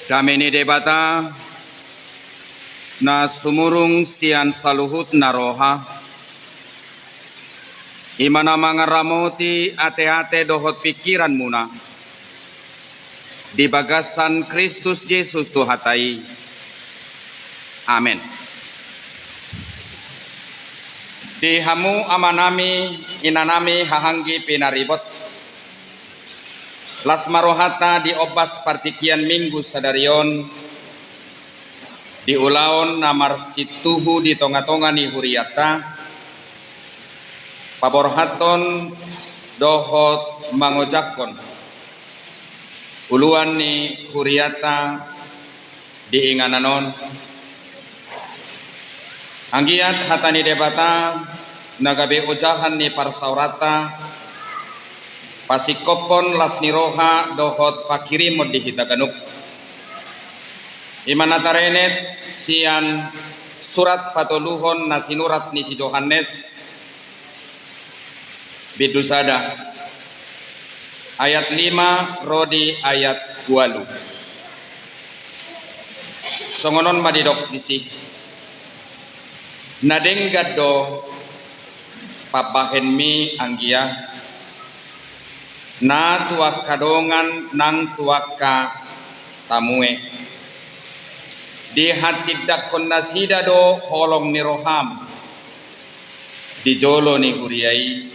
Dameni debata na sumurung sian saluhut naroha imana mangaramoti ate-ate dohot pikiran muna di bagasan Kristus Yesus Tuhatai. Amin. Di hamu amanami inanami hahanggi pinaribot las marohata di obas partikian minggu sadarion di ulaon namar situhu di tonga-tonga ni huriata paborhaton dohot mangojakon uluan ni huriata di ingananon anggiat hatani debata nagabe ujahan ni parsaurata pasikopon las niroha dohot pakirimod di hitaganuk imanatarenet sian surat patoluhon na sinurat ni si Yohanes bidusada ayat 5 rodi ayat 20 songonon madidok isi nadenggad do papahen mi anggia na tuak kadongan nang tuak ka tamue di hati dakon nasida do holong ni roham di jolo ni huriai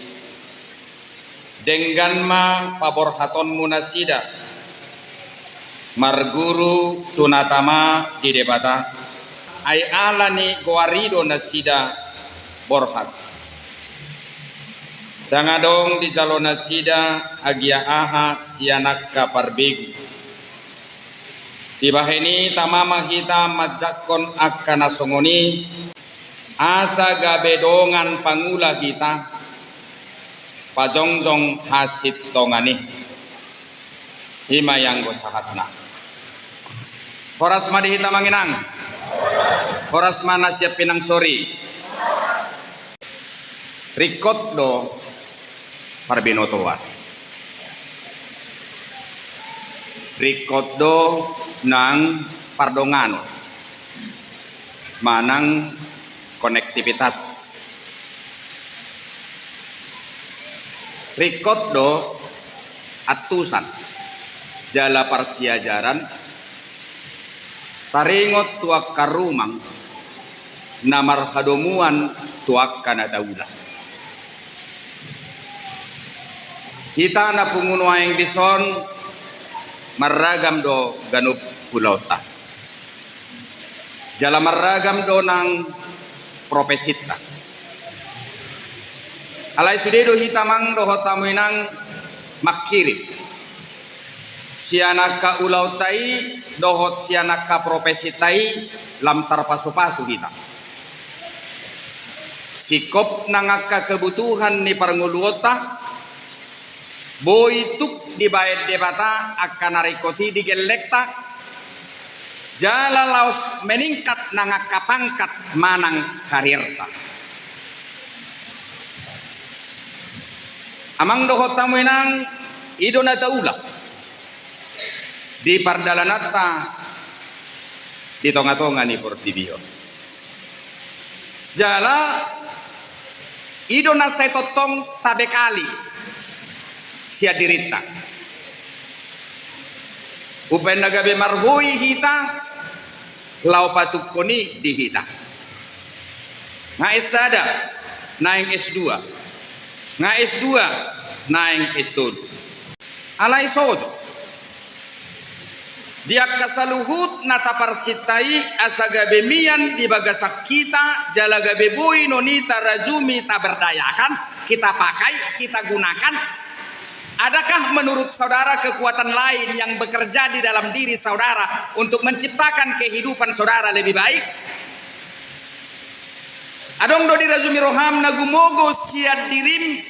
denggan ma paborhaton munasida marguru tunatama di debata ay ala ni guarido nasida borhat dangadong di jalona sida agia aha sianak kaparbig di baheni tamama kita majakon akana songoni asa gabedongan pangula kita pajongjong hasit tongani himayang go sahatna horas madi hita manginang horas mana siap pinang sori rikot do parbinotoan rikodo nang pardongano manang konektivitas rikodo atusan jala parsiajaran taringot tuak karumang namar hadomuan tuak kanadaulah kita na punguno yang bison maragam do ganup pulau ta jala maragam do nang profesita alai sudedo hitamang do hotamuinang makiri sianaka ulau tai dohot sianaka profesitai lam tarpasu-pasu kita sikop nangaka kebutuhan ni parnguluota boituk di bayat debata akan narikoti di gelekta jala laos meningkat nangaka pangkat manang karirta amang dohot tamuinang idona taula di pardalanata di tonga-tonga ni portibio jala idona setotong tabekali sia dirita upen nagabe marhui hita lau patukoni di hita nga S1 naing S2 nga S2 naing S2 alai sojo dia kasaluhut nata parsitai asagabe mian di bagasak kita jalagabe boi nonita rajumi tak berdayakan kita pakai kita gunakan. Adakah menurut saudara kekuatan lain yang bekerja di dalam diri saudara untuk menciptakan kehidupan saudara lebih baik? Adong do dirazumi roham nagumogo sian dirim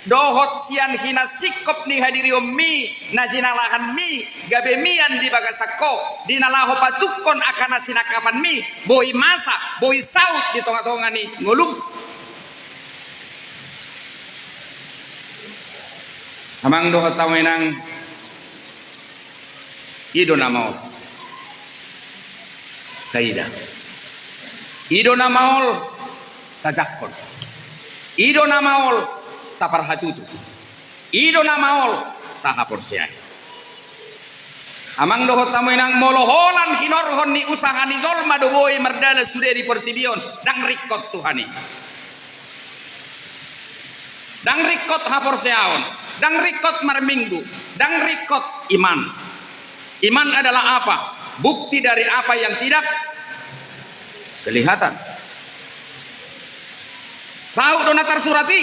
dohot sian hina sikop ni hadiriomi najinalahan mi gabe mian di bagasako dinalaho patukon akan sinakapan mi boi masa boi saut di tonga-tonga ni ngulung amang dohot tawenang ido namau taida. Ido na maol tajakkon. Ido na maol taparhatutu. Ido na maol tahapor siai. Amang dohot tamu inang moloholan hinorhon ni usaha ni zolma doboi merdala sudah di pertidion dang rikot Tuhani. Dang rikot hapor seaon, dang rikot marminggu, dang rikot iman. Iman adalah apa? Bukti dari apa yang tidak kelihatan. Sau donatar surati,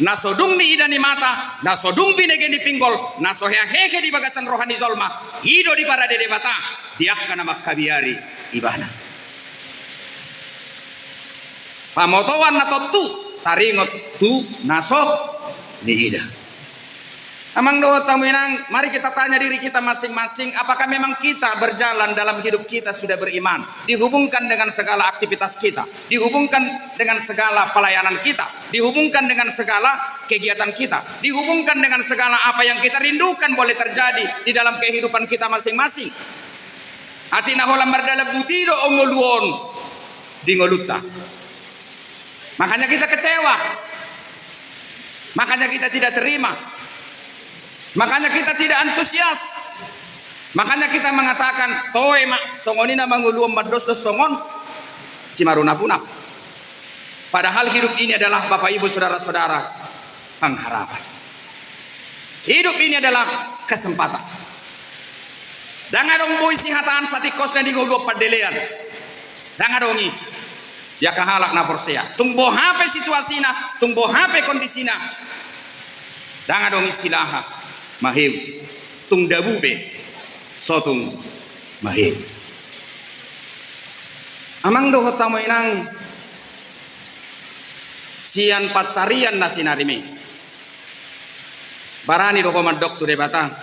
nasodung ni idani mata, nasodung binege di pinggol, nasohea hehe di bagasan rohani zolma, hido di para dede bata, diakkan nama kabiari ibana. Pamotowan nato tu, taringot tu naso ni ida. Amang doa tamu inang, mari kita tanya diri kita masing-masing, apakah memang kita berjalan dalam hidup kita sudah beriman, dihubungkan dengan segala aktivitas kita, dihubungkan dengan segala pelayanan kita, dihubungkan dengan segala kegiatan kita, dihubungkan dengan segala apa yang kita rindukan boleh terjadi di dalam kehidupan kita masing-masing. Hati naholam berdalap butido ongoluon di ngoluta. Makanya kita kecewa, makanya kita tidak terima. Makanya kita tidak antusias. Makanya kita mengatakan, "Toe mak songonina manguluam bados dos songon si maruna punap." Padahal hidup ini adalah Bapak Ibu saudara-saudara pengharapan. Hidup ini adalah kesempatan. Dangadong boy si hataan satikos na di ngulup padelean. Dangadongi ya kahalak na porsea. Tungbo hape situasina, tungbo hape kondisina. Dangadong istilaha mahiu tung dabube sotung mahiu. Amang dohot tamu inang sian pacarian nasi narimi barani doho madok tu debata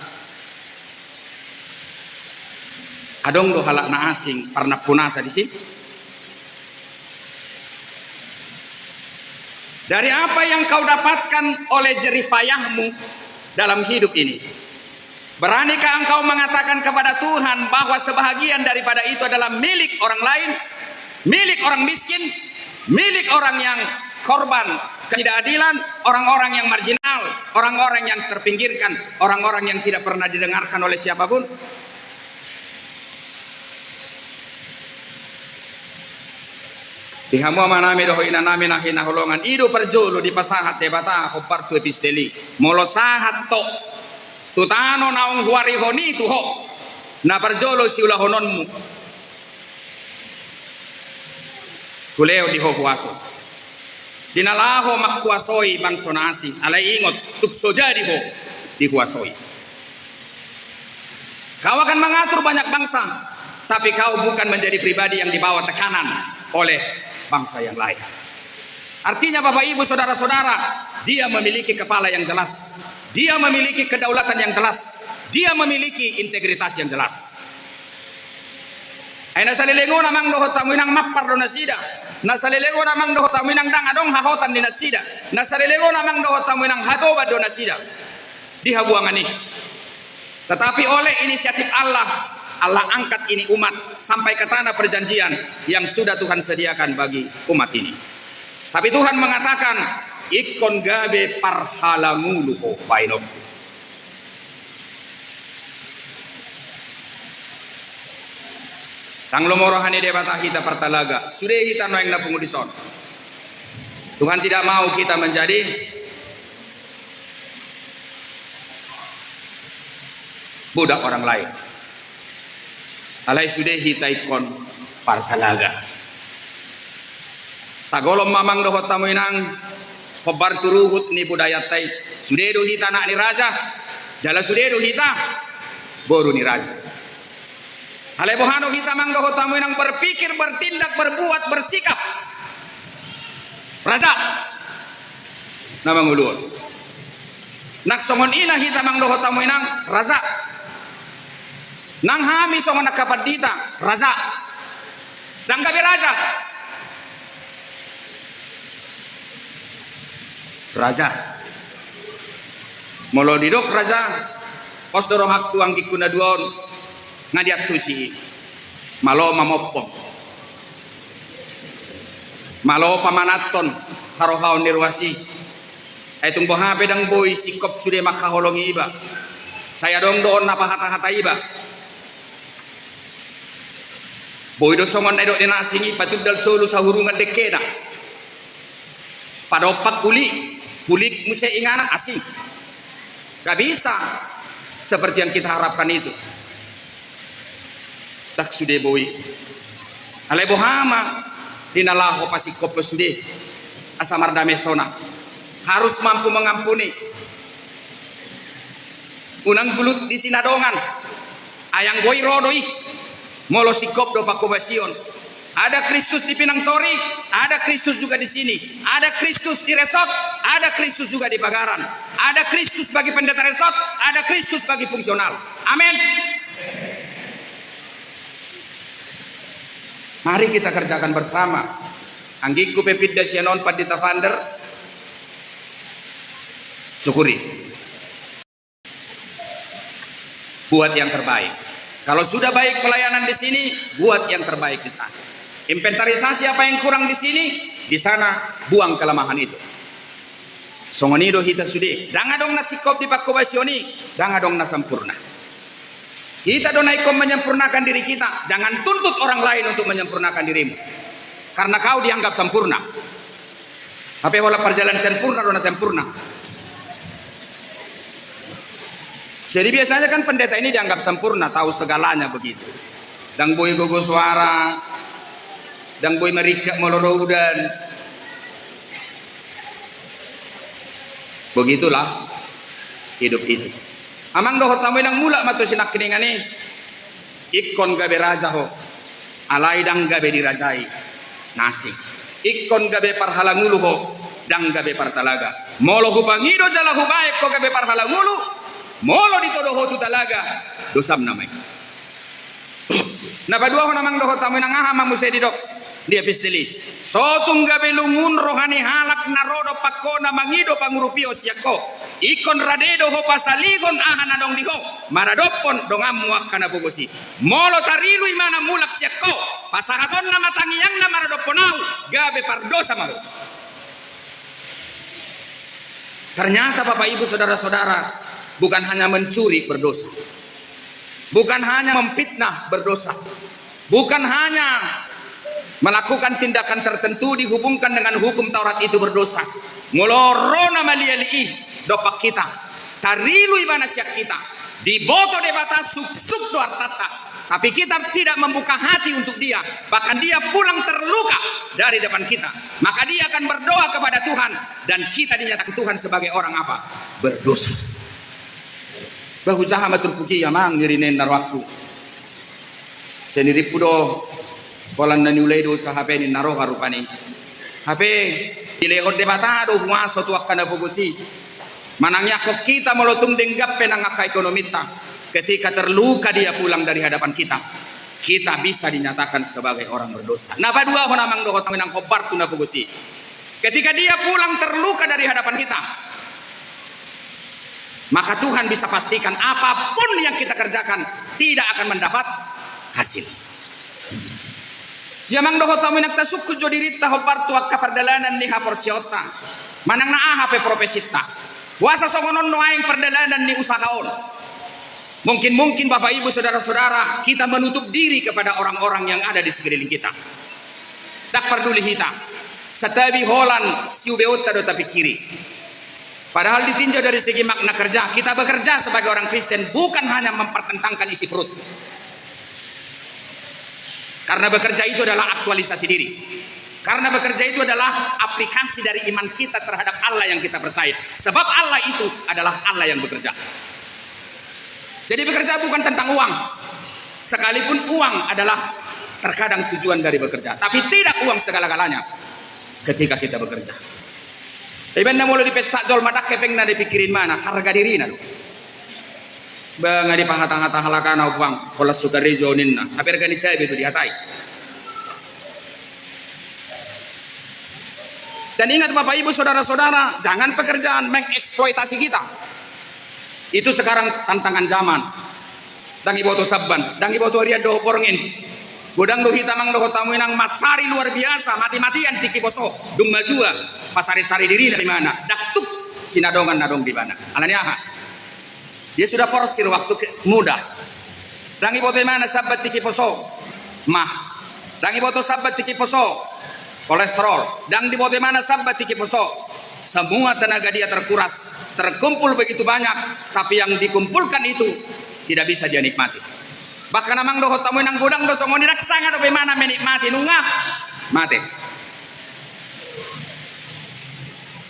adong do halak na asing parna punasa di sini. Dari apa yang kau dapatkan oleh jerih payahmu dalam hidup ini, beranikah engkau mengatakan kepada Tuhan bahwa sebahagian daripada itu adalah milik orang lain, milik orang miskin, milik orang yang korban ketidakadilan, orang-orang yang marginal, orang-orang yang terpinggirkan, orang-orang yang tidak pernah didengarkan oleh siapapun? Dihamu manami doho ina nami nahi naholongan idu perjulu di pasahat debata hopar tu episteli molo sahat to tutano naung huari honi tu ho na perjolo si ulah hononmu kuleo di ho kuaso dinalaho makkuasoi bangsa asing alai ingot tuk sojadi ho dikuasoi. Kau akan mengatur banyak bangsa, tapi kau bukan menjadi pribadi yang dibawa tekanan oleh bangsa yang lain. Artinya Bapak Ibu saudara-saudara, dia memiliki kepala yang jelas, dia memiliki kedaulatan yang jelas, dia memiliki integritas yang jelas. Ay nasalilingo namang dohot tamuinang mappar do nasida, nasalilingo namang dohot tamuinang dang adong hahotan di nasida, nasalilingo namang dohot tamuinang hadoba do nasida dihabuangan ini. Tetapi oleh inisiatif Allah, Allah angkat ini umat sampai ke tanah perjanjian yang sudah Tuhan sediakan bagi umat ini. Tapi Tuhan mengatakan, ikon gabe parhalanguluho bainokku. Tang lomorohani debata kita partalaga, sudah kita noeng na pengudison. Tuhan tidak mau kita menjadi budak orang lain. Alai sudah hitaikon partalaga. Tagolom mamang dohot tamu inang hobar turuhut ni budaya tai. Sudah do hita nak ni raja, jala sudah do hita boru ni raja. Alai bohano hita mang dohot tamu inang berpikir, bertindak, berbuat, bersikap. Raja nama ngulun. Nak songon ina hita mang dohot tamu inang raja. Nang hami songon nakapadita raja dang gabe raja molo didok raja pos dorong hakku angki kuna duon ngadiat tusi malo mamoppong Malo pamanaton harohaw nirwasi. Ay tung bohabe dang boy sikop sude makaholongi iba. Saya dong doon napahata-hata iba. Boy do songon na do dinasingi patudal solo sa hurungan dekeda. Padopak kulik musa inganan asing. Gak bisa seperti yang kita harapkan itu. Tak sude boy. Alay bohama dinalaho pasikop sude asamar damesona. Harus mampu mengampuni. Unang gulut di sinadongan. Ayang goy rodoi. Molo sikop do pakobasion. Ada Kristus di Pinang Sori, ada Kristus juga di sini. Ada Kristus di Resort, ada Kristus juga di Pagaran. Ada Kristus bagi pendeta Resort, ada Kristus bagi fungsional. Amin. Mari kita kerjakan bersama. Anggiku pepidda sianon padita fander. Syukuri. Buat yang terbaik. Kalau sudah baik pelayanan di sini, buat yang terbaik di sana. Inventarisasi apa yang kurang di sini, di sana buang kelemahan itu. Songonido hita sude, dangadong na sikop di pakobasioni, dangadong na sempurna. Kita donaikom menyempurnakan diri kita, jangan tuntut orang lain untuk menyempurnakan dirimu. Karena kau dianggap sempurna. Tapi wala perjalanan sempurna dona sempurna. Jadi biasanya kan pendeta ini dianggap sempurna, tahu segalanya begitu. Dang boy gogo suara, dang boy merikak melorodan. Begitulah hidup itu. Amang dohot tamoy nang mula mato sinak kiningani. Ikon gabe raja ho, alay dang gabe dirajai. Nasi. Ikon gabe parhalangulu ho, dang gabe partalaga. Molo hupangido jala hubaik ko gabe parhalangulu. Molo ditodo ho tu talaga dosam namay. Napadua ko namang doho tamoy nang aha mamusay didok. Dia pistili. Sotung gabe lungun rohani halak narodo pakona mangido pangurupio siyako. Ikon radedo ho pasaligon aha nadong diho. Maradopon dongamuak kana bogosi. Molo tarilu imana mulak siyako. Pasahaton na matangiyang na maradoponau. Gabe pardosa mau. Ternyata Bapak Ibu saudara-saudara, bukan hanya mencuri berdosa, bukan hanya memfitnah berdosa, bukan hanya melakukan tindakan tertentu dihubungkan dengan hukum Taurat itu berdosa. Ngolorona maliali dopak kita, tarilu ibana siak kita, diboto debata suksuk do artata. Tapi kita tidak membuka hati untuk dia, bahkan dia pulang terluka dari depan kita. Maka dia akan berdoa kepada Tuhan dan kita dinyatakan Tuhan sebagai orang apa? Berdosa. Bahusaha matur puki yamang ngirinen narwaku. Seniri pudo kolan na niulay do sa hape ni naro harupani. Hape ilehod debata do huaso tuak kana bogosi. Manangnya kok kita molotung denggap penangaka ekonomita. Ketika terluka dia pulang dari hadapan kita, kita bisa dinyatakan sebagai orang berdosa. Napa dua honamang do hotaminang kobar tuna bogosi. Ketika dia pulang terluka dari hadapan kita, maka Tuhan bisa pastikan apapun yang kita kerjakan tidak akan mendapat hasil. Jamang doho tamu nak tasuk jodirita hopar tuak kapardalanan ni haporsiota. Manang naa hape profesita. Wasa songonon noaing perdalanan ni usahaon. Mungkin Bapak Ibu saudara-saudara kita menutup diri kepada orang-orang yang ada di sekeliling kita. Tak peduli kita. Setabi holan siubeota do tapi kiri. Padahal ditinjau dari segi makna kerja, kita bekerja sebagai orang Kristen bukan hanya mempertentangkan isi perut. Karena bekerja itu adalah aktualisasi diri. Karena bekerja itu adalah aplikasi dari iman kita terhadap Allah yang kita percaya. Sebab Allah itu adalah Allah yang bekerja. Jadi bekerja bukan tentang uang. Sekalipun uang adalah terkadang tujuan dari bekerja. Tapi tidak uang segala-galanya ketika kita bekerja. Iban na mulu dipetsak jol madak kepeng na dipikirin mana harga diri na. Bang di pahatang-hatang halakana upang pola suka rezonin na. Tapi harga ni cai betu dihatai. Dan ingat Bapak Ibu saudara-saudara, jangan pekerjaan mengeksploitasi kita. Itu sekarang tantangan zaman. Dangi boto sabban, dangi boto ria do porngin. godang do hitamang do tamu inang macari luar biasa mati-matian tiki poso dung majua pasari-sari diri dari mana daktuk sinadongan nadong di mana alanya dia sudah porsir waktu muda dangi boto mana sabat tiki poso mah dangi boto sabat tiki poso kolesterol dang di boto mana sabat tiki poso semua tenaga dia terkuras terkumpul begitu banyak tapi yang dikumpulkan itu tidak bisa dia nikmati bahkan amang doh tamu nang godang do songo niraksanga do bagaimana menikmati nungap mati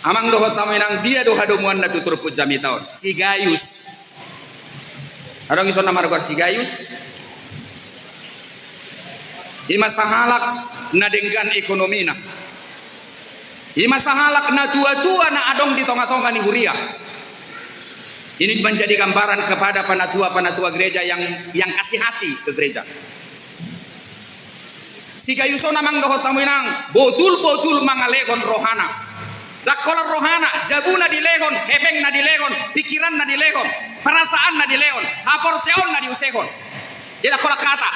amang doh tamu nang dia do hadomuan na tutur pujami taon si Gayus adong ison nama regor si Gayus ima sahalak na denggan ekonomina ima sahalak na tua-tua na adong di tonga-tonga ni huria. Ini menjadi gambaran kepada panatua-panatua gereja yang kasih hati ke gereja. Si Gayuso namang doho tamuinang botul-botul mangalehon rohana. Dakola rohana jabuna dilehon, hepeng na dilehon, pikiran na dilehon, perasaan na dilehon, haporseon na diusehon. Dia dakola kata.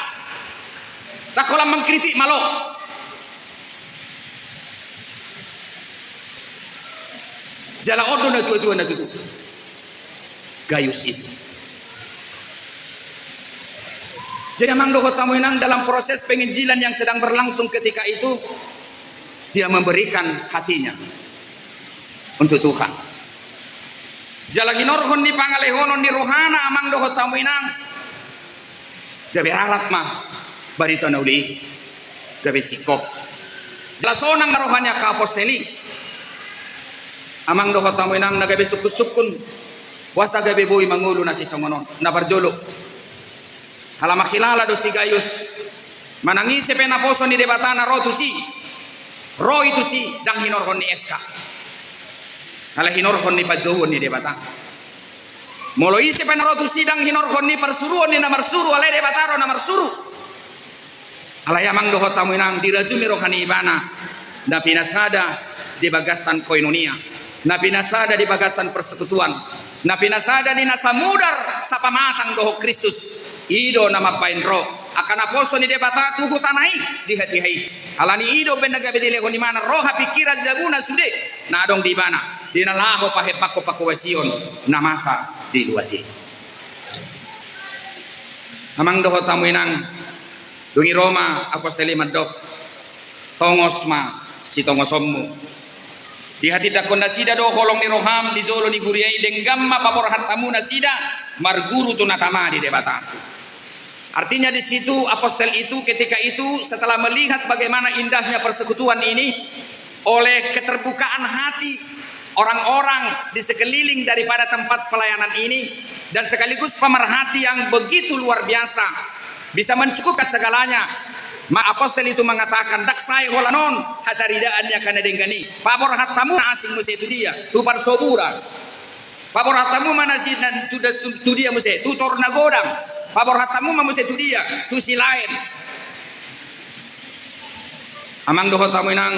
Dakola mengkritik malok. Jala odo na tua-tua na tutu. Gayus itu. Jadi amang doho tamu inang dalam proses penginjilan yang sedang berlangsung ketika itu dia memberikan hatinya untuk Tuhan. Jalaginorhon ni pangalehonon ni rohana amang doho tamu inang gabe ralat mah barito nauli gabe sikop. Jelasonang rohanya ka aposteli amang doho tamu inang nagabe sukun-sukun wasa gabe boy mangulo na si songonon na barjolo hala makilala do si Gayus manangisi penaposo ni debatana ro itu si dang hinorhon ni eska hala hinorhon ni pajohon ni debata molo isi penaro tu si dang hinorhon ni persuruon ni namar suru ale debataro namar suru hala yamang doho tamu inang dirazumi rohani ibana na pinasada di bagasan koinonia na pinasada di bagasan persekutuan na pinasada ni nasa mudar sa pamatang doho Kristus ido na mapainro akan aposo ni debata tuhu tanai di hati-hai alani ido bendaga bedile ni mana roha pikiran jabuna sude na adong di bana di nalaho pahe pako wasion na masa di luaji amang doho tamu inang dungi Roma apostoli madok tongos ma si tongosommu di hati dakon nasida do holong ni roham di jolo ni guriai denggamma papor hatamu nasida marguru tunatama di debata. Artinya di situ apostel itu ketika itu setelah melihat bagaimana indahnya persekutuan ini oleh keterbukaan hati orang-orang di sekeliling daripada tempat pelayanan ini dan sekaligus pemerhati yang begitu luar biasa bisa mencukupkan segalanya. Ma apostel itu mengatakan daksai holanon hataridaannya kana denggani pabor hatamu asing muse itu dia tupar sobura pabor hatamu mana si tu dia muse tutor nagodang pabor hatamu muse itu dia tu si lain amang doho tamu inang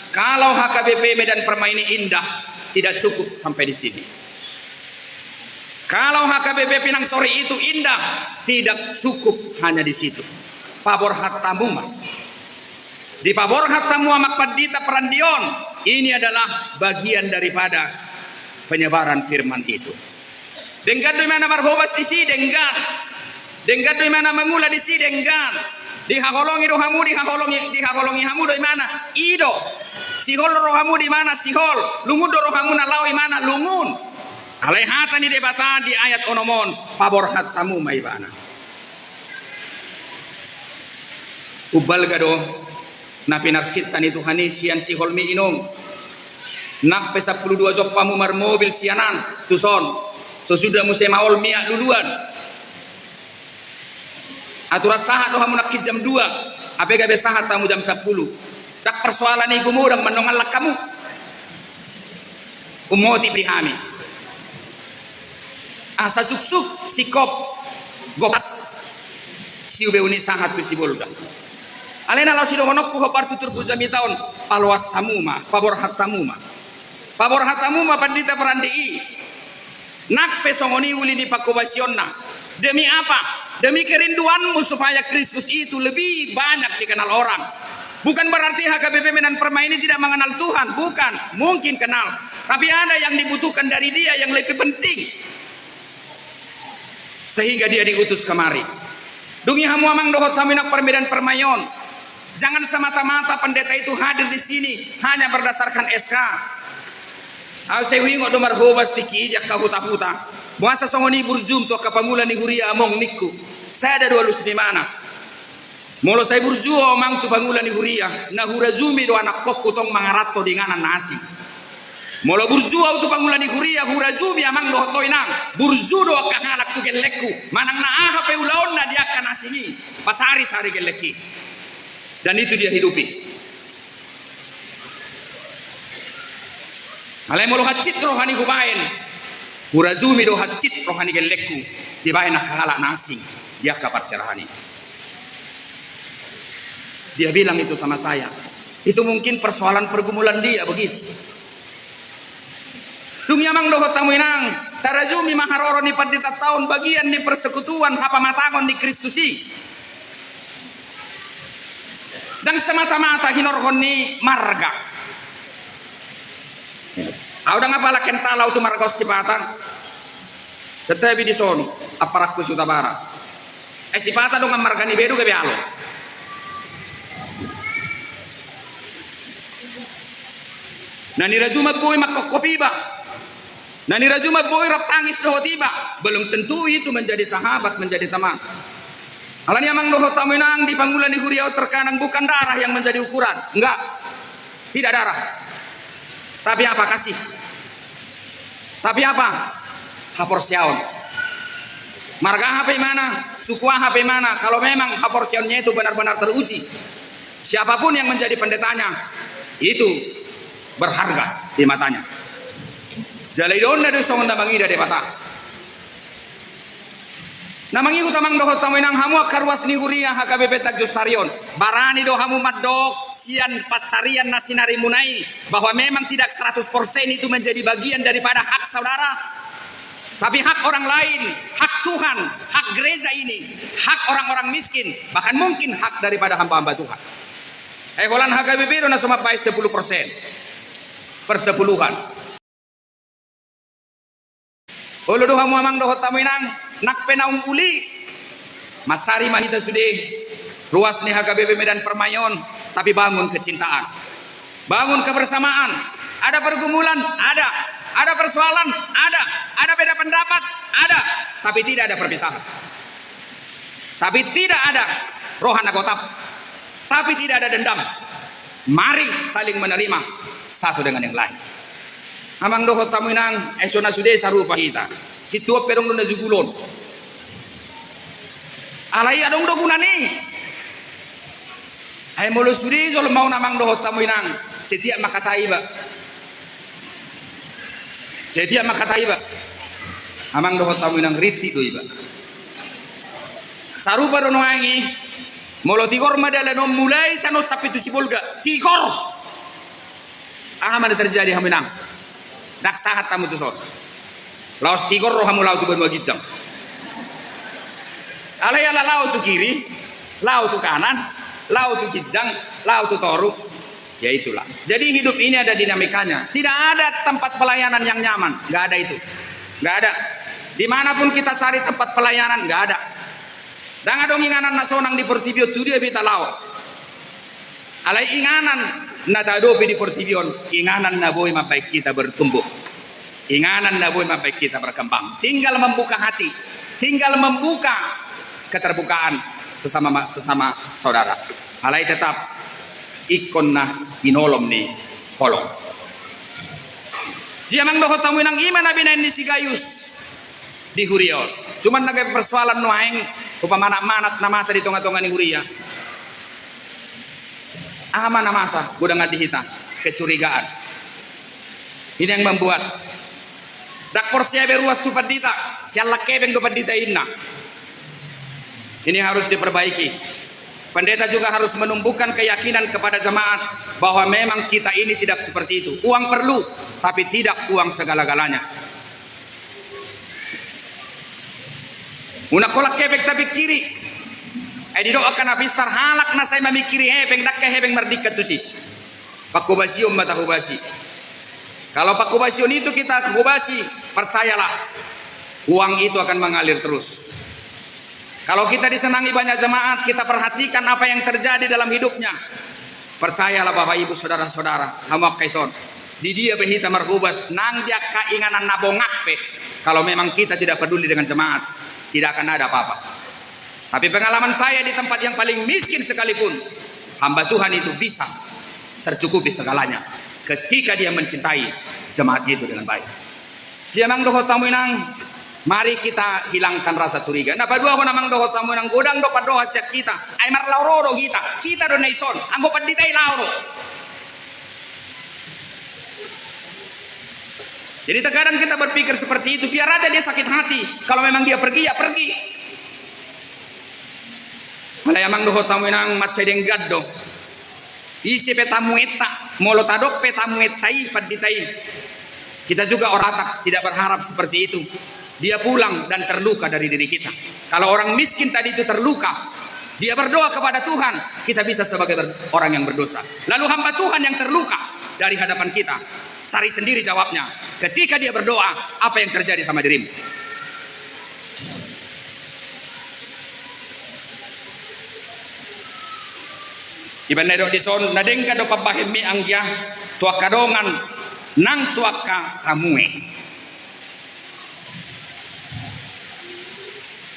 kalau HKBP Medan Permai ini indah tidak cukup sampai di sini kalau HKBP Pinang Sore itu indah tidak cukup hanya di situ pabor hatamu di pabor hatamu amak padita perandion ini adalah bagian daripada penyebaran firman itu denggan do mana marhobas di si denggan do mana mengula di si denggan dihaholongi dohamu dihaholongi hamu do mana ido sihol rohamu di mana sihol lungun do rohamu nalawi mana lungun alehata ni debata di ayat onomon pabor hatamu maibana ubal gado na pinarsitan itu hanisian si holmi inom nak pe 12 jok pamumar mobil sianan tuson sesudah musim maol miak duluan atura sahat do hamu nak jam 2 ape gabe sahat tamu jam 10 tak persoalan iku mudang menongal kamu umoti prihami asa suksuk sikop gopas siube uni sahat tu si bolga alena law sido honok ku hopar tutur pujami taon palwas samuma pabor hatamuma pandita perandii nak pesongoni uli di pakobasionna demi apa demi kerinduanmu supaya Kristus itu lebih banyak dikenal orang. Bukan berarti HKBP Medan Permai ini tidak mengenal Tuhan, bukan, mungkin kenal, tapi ada yang dibutuhkan dari dia yang lebih penting, sehingga dia diutus kemari. Dungi hamu amang dohot haminak Medan Permayon. Jangan semata-mata pendeta itu hadir di sini hanya berdasarkan SK. Saya wingo domar hobas tiki jak kahuta-huta. Muasa songoni burjum to kapangulan ni huria among nikku. Saya ada dua lus di mana. Molo saya burjuo mang tu pangulan ni huria na hurazumi do anak kok kutong mangarato dengan nasi. Molo burjuo tu pangulan ni huria hurazumi amang do toinang. Burju do kangalak tu gelekku. Manang na aha pe ulaon na dia kan nasi. Pasari sari geleki. Dan itu dia hidupi. Alai molo hacit rohani kubain. Hurazumi do hacit rohani gelekku. Dibain nak kangalak nasi. Dia kapar serahani. Dia bilang itu sama saya. Itu mungkin persoalan pergumulan dia begitu. Dungyamang dohot tamuinang tarajumi maharoro ni padita tahun bagian ni persekutuan hapa matangon ni Kristusi. Dan semata-mata hinorhon ni marga. Au dang apala kentalau tu marga sipata. Setabi di son aparakku sutabara. Sipata dong marga ni bedu ke bealo. Nani rajuma boy makokopiba. Nani rajuma boy rap tangis doho tiba. Belum tentu itu menjadi sahabat, menjadi teman. Alani amang doho taminang di panggulan di huriau terkadang bukan darah yang menjadi ukuran. Enggak. Tidak darah. Tapi apa kasih? Tapi apa? Haporsiaon. Marga HP mana? Suku HP mana? Kalau memang haporsiaonnya itu benar-benar teruji. Siapapun yang menjadi pendetanya itu berharga di matanya. Jalaidon na dusong na mangida de mata. Namangi utamang dohot taminang hamu akarwas ni huria HKBP Tagjusarion. Barani do hamu madok sian pacarian nasinari munai bahwa memang tidak 100% itu menjadi bagian daripada hak saudara. Tapi hak orang lain, hak Tuhan, hak gereja ini, hak orang-orang miskin, bahkan mungkin hak daripada hamba-hamba Tuhan. Holan HKBP do na sumapai 10%. Persepuluhan. Olo doha muamang dohot taminang nak penaung uli. Matsari mahita sude. Ruas ni HKBP Medan Permayon, tapi bangun kecintaan. Bangun kebersamaan. Ada pergumulan, ada. Ada persoalan, ada. Ada beda pendapat, ada. Tapi tidak ada perpisahan. Tapi tidak ada rohana gotap. Tapi tidak ada dendam. Mari saling menerima satu dengan yang lain. Amang dohot taminang esona sude sarupa kita. Situ perong na jugulon. Alai adong do gunani. Ai molo sude jol mau namang dohot taminang setiap makataiba. Setiap makataiba. Amang dohot taminang riti do iba. Sarupa do noangi molo tigor madala no mulai sano sapitu sibulga. Tigor. Mana terjadi haminang dak sahat tamu tu son laos tigor roh hamu laut tu ben wagijang alaya laut tu kiri laut tu kanan laut tu kijang laut tu toru ya itulah. Jadi hidup ini ada dinamikanya. Tidak ada tempat pelayanan yang nyaman, nggak ada itu, nggak ada. Dimanapun kita cari tempat pelayanan nggak ada. Dan adong inganan nasonang di Portibio tu dia bita laut alai inganan natadopi di Portibion, inganan na boy mabaik kita bertumbuh, inganan na boy mabaik kita berkembang. Tinggal membuka hati, tinggal membuka keterbukaan sesama saudara. Alai tetap ikon na tinolom ni holong. Jiamang dohot tamu nang iman nabi na ni si Gayus di Hurion. Cuman nagay persoalan nuaing upamanak-manat na masa di tunga-tunga ni Huria. Mana masa gudang dihita kecurigaan. Ini yang membuat dak porsia beruas tu padita sialak kebeng do padita inna. Ini harus diperbaiki. Pendeta juga harus menumbuhkan keyakinan kepada jemaat bahwa memang kita ini tidak seperti itu. Uang perlu, tapi tidak uang segala-galanya. Una kolak kepek tapi kiri. Didoakan habis halak na saya memikiri hepeng dakka hepeng merdeka tu si. Pakubasium mata kubasi. Kalau pakubasion itu kita kubasi, percayalah uang itu akan mengalir terus. Kalau kita disenangi banyak jemaat, kita perhatikan apa yang terjadi dalam hidupnya. Percayalah Bapak Ibu saudara-saudara, hamak kaison. Di dia behita marhubas nang dia kainganan nabongak pe. Kalau memang kita tidak peduli dengan jemaat, tidak akan ada apa-apa. Tapi pengalaman saya di tempat yang paling miskin sekalipun, hamba Tuhan itu bisa tercukupi segalanya ketika dia mencintai jemaat itu dengan baik. Siamang doho tamu inang, mari kita hilangkan rasa curiga. Nah, padua ko namang doho tamu inang godang do padoha siya kita. Ay mar lauro kita do naison. Anggo paditay lauro. Jadi terkadang kita berpikir seperti itu, biar aja dia sakit hati. Kalau memang dia pergi, ya pergi. Malayamang doho tamu inang macedeng gaddo. Isi petamu eta, molotadok petamu etai paditai. Kita juga oratak tidak berharap seperti itu. Dia pulang dan terluka dari diri kita. Kalau orang miskin tadi itu terluka, dia berdoa kepada Tuhan, kita bisa sebagai orang yang berdosa. Lalu hamba Tuhan yang terluka dari hadapan kita, cari sendiri jawabnya. Ketika dia berdoa, apa yang terjadi sama dirimu? Iban do dison nadengka do pabahemi anggia tua kadongan nang tuaka kamue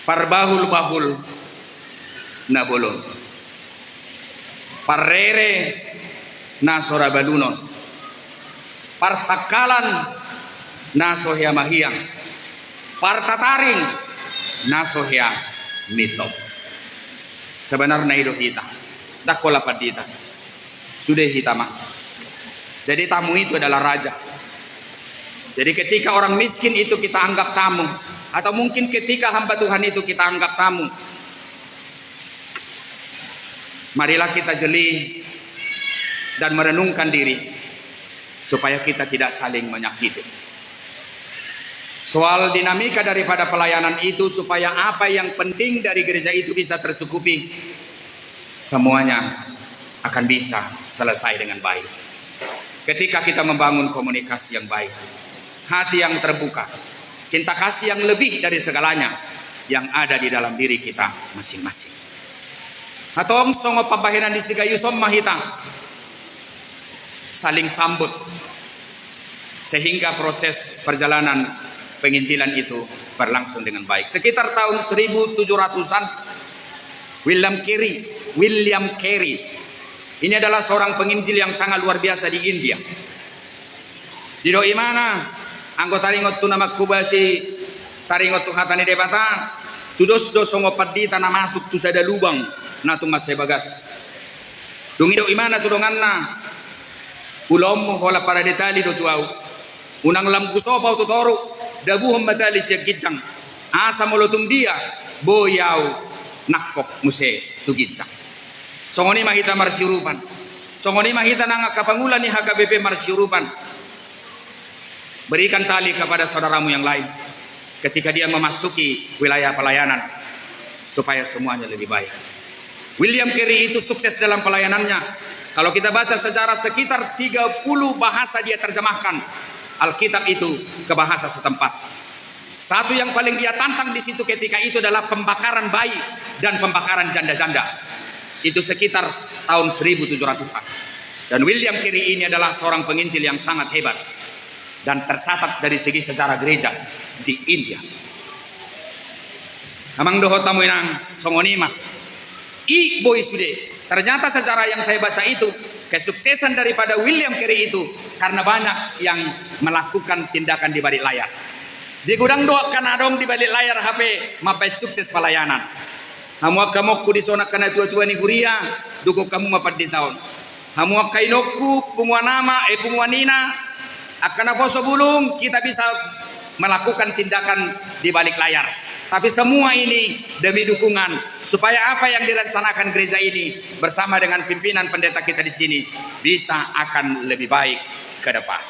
parbahul-bahul nabolon parrere na sorabalunon parsakalan na sohya mahiyang partataring na sohya mito. Sebenarnya itu kita dakola padita sudah hitama. Jadi tamu itu adalah raja. Jadi ketika orang miskin itu kita anggap tamu, atau mungkin ketika hamba Tuhan itu kita anggap tamu, marilah kita jeli dan merenungkan diri supaya kita tidak saling menyakiti. Soal dinamika daripada pelayanan itu supaya apa yang penting dari gereja itu bisa tercukupi, semuanya akan bisa selesai dengan baik. Ketika kita membangun komunikasi yang baik, hati yang terbuka, cinta kasih yang lebih dari segalanya yang ada di dalam diri kita masing-masing. Atong songo pabahinan di sigayusom mahita saling sambut sehingga proses perjalanan penginjilan itu berlangsung dengan baik. Sekitar tahun 1700-an William Carey ini adalah seorang penginjil yang sangat luar biasa di India. Di doi mana anggota taringot tu nama kubasi taringot tu hatani debata tudos songo padita na masuk tu sada lubang na tu macai bagas. Dungi doi mana tu donganna ulom hola para detali do tuau unang lam kusopa tu toru dabu hombatali siya gijang asa molotum dia boyau nakok muse tu gijang. Songoni mahita marsyurupan. Songoni mahita nanga kapangulan ni HKBP marsyurupan. Berikan tali kepada saudaramu yang lain ketika dia memasuki wilayah pelayanan supaya semuanya lebih baik. William Carey itu sukses dalam pelayanannya. Kalau kita baca sejarah sekitar 30 bahasa dia terjemahkan Alkitab itu ke bahasa setempat. Satu yang paling dia tantang di situ ketika itu adalah pembakaran bayi dan pembakaran janda-janda. Itu sekitar tahun 1700-an. Dan William Carey ini adalah seorang penginjil yang sangat hebat dan tercatat dari segi sejarah gereja di India. Amang doho tamu inang songonima i boy sude. Ternyata sejarah yang saya baca itu kesuksesan daripada William Carey itu karena banyak yang melakukan tindakan di balik layar. Jigudang doa kanadong di balik layar HP mapai sukses pelayanan. Hamuak kamokku di sona kana tua-tua ni guria duko kamu mapat di tahun. Hamuak kainokku pumuan nama pumuan nina akan apa sebelum kita bisa melakukan tindakan di balik layar. Tapi semua ini demi dukungan supaya apa yang direncanakan gereja ini bersama dengan pimpinan pendeta kita di sini bisa akan lebih baik ke depan.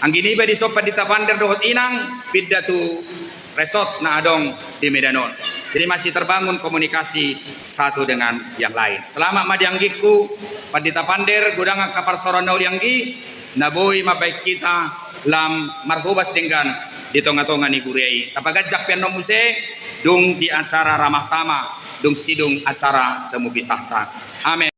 Anggini ba di sopat di tapander dohot inang piddatu resort na adong di Medanon. Jadi masih terbangun komunikasi satu dengan yang lain. Selamat madianggiku, pandita pander, gudang kapar sorona ulianggi, naboi mabaik kita, lam marhubas dengan di tonga-tonga ni gurei. Tapagajak piano muse, dung di acara ramah tama, dung sidung acara temu pisahta. Amin.